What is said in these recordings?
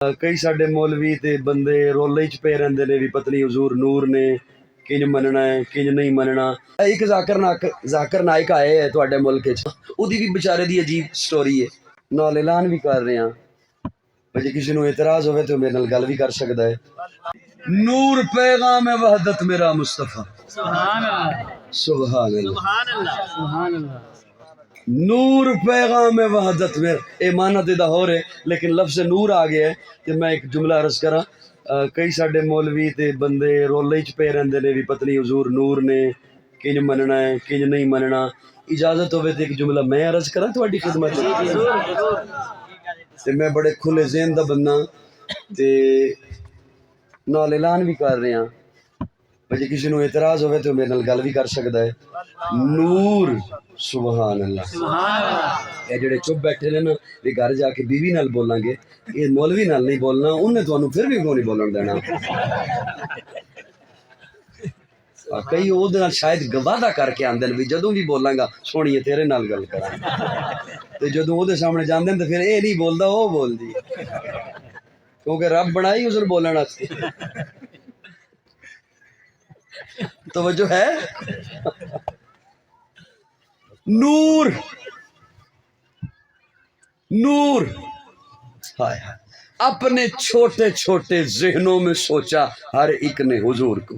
ਕਈ ਸਾਡੇ ਮੌਲਵੀ ਤੇ ਬੰਦੇ ਰੋਲੇ 'ਚ ਪਏ ਰਹਿੰਦੇ ਨੇ ਵੀ ਪਤਨੀ ਹਜ਼ੂਰ ਨੂਰ ਨੇ ਕਿੰਜ ਮੰਨਣਾ ਹੈ ਕਿੰਜ ਨਹੀਂ ਮੰਨਣਾ। ਇੱਕ ਜ਼ਾਕਰ ਨਾਇਕ ਆਏ ਹੈ ਤੁਹਾਡੇ ਮੁਲਕ 'ਚ, ਉਹਦੀ ਵੀ ਵਿਚਾਰੇ ਦੀ ਅਜੀਬ ਸਟੋਰੀ ਹੈ। ਨਾਲ ਐਲਾਨ ਵੀ ਕਰ ਰਹੇ ਹਾਂ, ਜੇ ਕਿਸੇ ਨੂੰ ਇਤਰਾਜ਼ ਹੋਵੇ ਤਾਂ ਮੇਰੇ ਨਾਲ ਗੱਲ ਵੀ ਕਰ ਸਕਦਾ ਹੈ। ਨੂਰ ਪੈगाम वहदत मेरा मुस्तफ़ा, सुभान अल्लाह सुभान अल्लाह। नूर पैगाम वहदत मेरा, ये माना तो हो रहे लेकिन लफ्ज़ नूर आ गया है। तो मैं एक जुमला अर्ज करा, कई साडे मौलवी ते बंदे रोले च पे रहिंदे ने भी पतनी हजूर नूर ने किंज मनना है किंज नहीं मनना। इजाजत होवे तो एक जुमला मैं अर्ज करा तुहाडी खिदमत ते मैं बड़े खुले ज़हन दा बंदा ते नाल ऐलान भी कर रहे हैं, जे किसी को इतराज होवे तो मेरे नाल गल भी कर सकता है। नूर सुभान अल्लाह। ये जेड़े चुप बैठे ने ना, ये घर जाके बीवी नाल बोलांगे, ये मौलवी नाल नहीं बोलना, उन्हें तुहानू फिर भी क्यों नहीं बोलन देना। कई ओहदे नाल शायद वादा करके आंदे ने भी जदों भी बोलांगा सोहणीए तेरे नाल गल करां, ते जदों ओहदे सामने जांदे ने तो फिर ये नहीं बोलदा वो बोलदी, क्योंकि रब बनाई उसने बोलने वास्ते। तवज्जो है। नूर नूर हाय हाय, अपने छोटे छोटे जहनों में सोचा हर एक ने हुजूर को,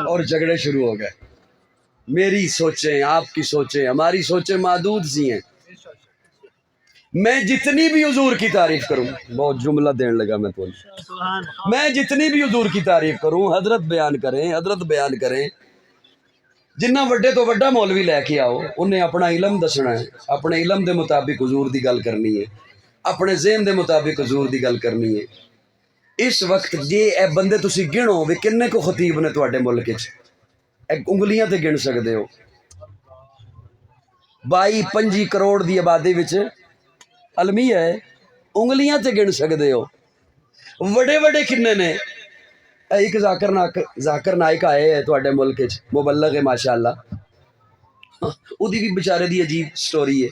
और झगड़े शुरू हो गए। मेरी सोचें आपकी सोचें हमारी सोचें महदूद सी हैं। मैं जितनी भी हुजूर की तारीफ करूं, बहुत जुमला देने लगा मैं तो, मैं जितनी भी हुजूर की तारीफ करूं, हजरत बयान करें, जिन्ना वड्डे तो वड्डा मौलवी लैके आओ, उन्हें अपना इलम दसना है, अपने इलम के मुताबिक हुजूर की गल करनी है, अपने ज़हन के मुताबिक हुजूर की गल करनी है। इस वक्त जे ए बंदे तुसी गिनो भी किन्ने को खतीब ने तुहाडे मुल्क च, उंगलियां ते गिन सकते हो। 22-25 करोड़ की आबादी विच अलमिया है, उंगलियां ते गिन सकते हो। बड़े बड़े किन्ने ने। एक ज़ाकर नाइक आए है तुहाडे मुल्क च, मुबल्लग है माशाअल्लाह, उहदी भी बेचारे दी अजीब स्टोरी है।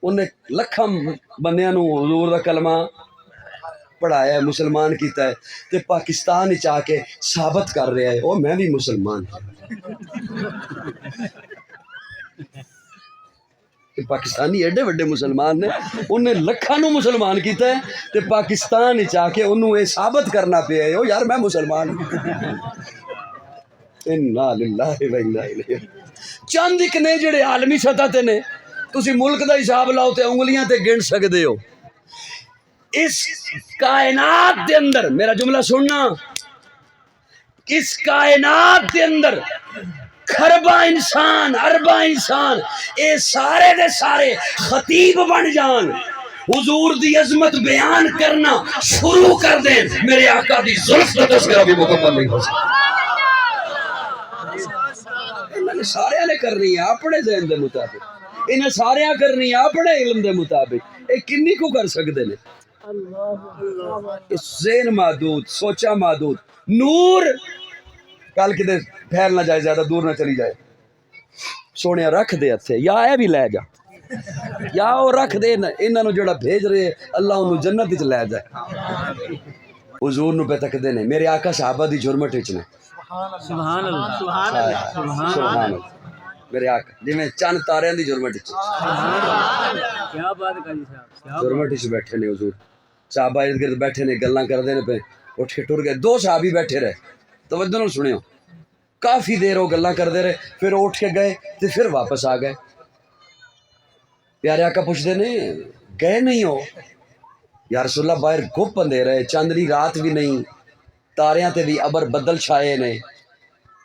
उन्हें लखां बंदियां नूं हुजूर दा कलमा पढ़ाया है, मुसलमान किया है, ते पाकिस्तान विच आके साबित कर रहा है ओ मैं भी मुसलमान। पाकिस्तानी एडे वड्डे मुसलमान ने, उन्हें लखां नूं मुसलमान किया है, ते पाकिस्तान विच आके उन्होंने साबित करना पिया है ओ यार मैं मुसलमान। इन्ना लिल्लाहि व इन्ना इलैहि राजिऊन। चंद इक ने जेड़े आलमी सतह ते ने, तुसी मुल्क दा हिसाब लाओ ते उंगलियां ते गिन सकदे हो। इस कायनात दे अंदर, मेरा जुमला सुनना, इस कायनात दे अंदर खरबा इंसान अरबा इंसान ये सारे दे सारे खतीब बन जान, हुजूर दी अजमत बयान करना शुरू कर दे, मेरे आका दी जुल्फ दा तस्करा भी मुकम्मल नहीं हो सकता। इन्होंने सारे ने करनी है अपने ज़हन दे मुताबिक, इन्हें सारे करनी है अपने इल्म दे मुताबिक, ये किन्नी को कर सकते ने। ज़हन महदूद, सोचा महदूद। नूर कल किते फैल ना जाए, ज्यादा दूर ना चली जाए, सोने रख दे हथे, या ए भी लै जा, या वो रख दे इन्हों जोड़ा भेज रहे अल्लाह उन्होंने जन्नत च लै जाए। हुजूर नूं पे तकदे ने, मेरे आका सहाबा दी जुर्मट च ने। सुभान अल्लाह सुभान अल्लाह सुभान अल्लाह। मेरे आका जिवें चंद तारियां दी जुर्मट च, क्या बात करी साहब, जुर्मट च बैठे ने हुजूर, सहाबा इर्द गिर्द बैठे ने, गल्लां करदे ने पे, उठ के टुर गए। 2 सहाबी बैठे रहे, तवज्जो नाल सुनियो, काफी देर वो गल्लां करते रहे, फिर उठ के गए तो फिर वापस आ गए। प्यारे आका पूछते ने गए नहीं हो या रसूलल्लाह, बाहर गुप अंधेरा है, चांदनी रात भी नहीं, तारियां ते भी अबर बदल छाए ने,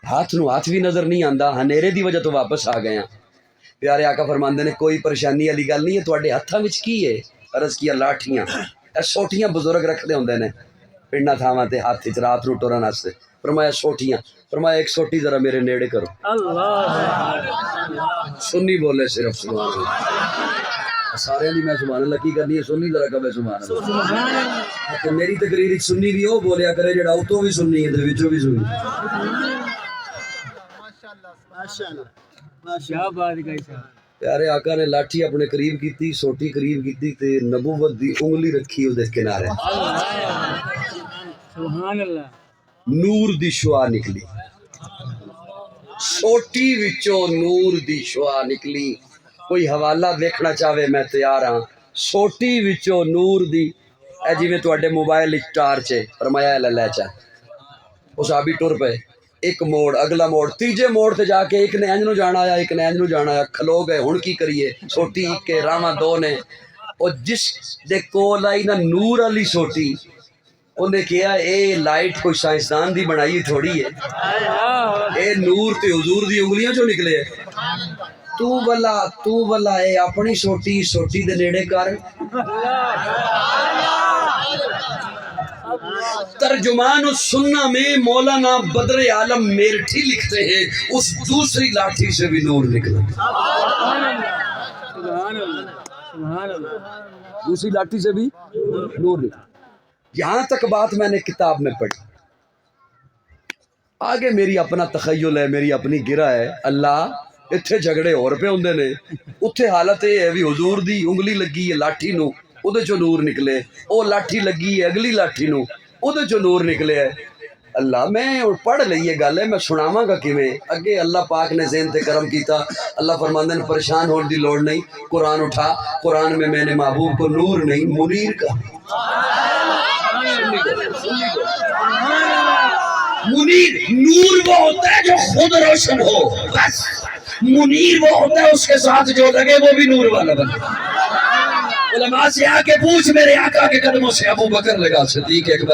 हाथ नूं हाथ भी नजर नहीं आंदा, हनेरे की वजह तो वापस आ गए हैं। प्यारे आका फरमाते ने कोई परेशानी वाली गल नहीं है, तुहाडे हत्थां विच की है? अर्ज किया लाठियां, सोटियां बुजुर्ग रखते होंदे ने पिंडां थावां ते हाथ च रात नूं टुरन वास्ते। फरमाया सोटियां, फरमाया एक सोटी जरा मेरे नेड़े करो। अल्लाह सुन्नी बोले सिर्फ सुभान अल्लाह, सारे दी मैं सुभान अल्लाह की करनी है, सुन्नी जरा कबे सुभान अल्लाह। ते मेरी तकरीर सुन्नी भी वो बोलिया करे जेड़ा उतों भी सुन्नी है ते विचों भी सुन्नी। माशाअल्लाह माशाअल्लाह क्या बात कही साहब। پیارے آقا نے لاٹھی اپنے قریب کی، سوٹی قریب کی تے نبوت دی انگلی رکھی وہ کنارے، سبحان اللہ، نور دی شعاع نکلی، سوٹی وچوں نور دی شعاع نکلی۔ کوئی حوالہ دیکھنا چاہے میں تیار ہاں، سوٹی وچوں نور دی، اے جی میں تواڈے موبائل وچ ٹارچ ہے، فرمایا لے لے چا وہ صحابی ٹر پے، ایک موڑ اگلا موڑ تیجے موڑ تے جا کے ایک نے انج نو جانا آیا، ایک نے انج نو جانا آیا، کھلو گئے ہن کی کریے، سوٹی کے راواں دو نے، او جس دے کول آئی نا نور علی سوٹی، انہیں کہا اے لائٹ کوئی سائنسدان دی بنائی تھوڑی ہے، اے نور تے حضور دی انگلیاں چوں نکلے ہے، تو بلا اے اپنی سوٹی دے نیڑے کر۔ ترجمان السنہ میں مولانا بدر عالم میرٹھی لکھتے ہیں اس دوسری لاٹھی سے بھی نور نکلا، سبحان اللہ، سبحان اللہ، دوسری لاٹھی سے بھی نور نکلا۔ یہاں تک بات میں نے کتاب میں پڑھی، آگے میری اپنا تخیل ہے، میری اپنی گرہ ہے۔ اللہ اتھے جھگڑے اور پہ ہوندے نے، اتھے حالت یہ ہے بھی حضور دی انگلی لگی ہے لاٹھی نو، او دے چو نور نکلے، او لاٹھی لگی ہے اگلی لاٹھی نو، او دے چو نور نکلے ہے۔ اللہ میں پڑھ لئیے گل ہے، میں سناواں گا کیویں؟ اگے اللہ پاک نے ذہن تے کرم کیتا، اللہ فرماندے نے پریشان ہونے دی لوڑ نہیں، قرآن اٹھا، قرآن میں نے محبوب کو نور نہیں منیر کا، منیر نور وہ ہوتا ہے جو خود روشن ہو، بس منیر وہ ہوتا ہے اس کے ساتھ جو لگے وہ بھی نور والا بنے۔ علماء سے آ کے پوچھ میرے آقا کے قدموں سے ابو بکر لگا، صدیق اکبر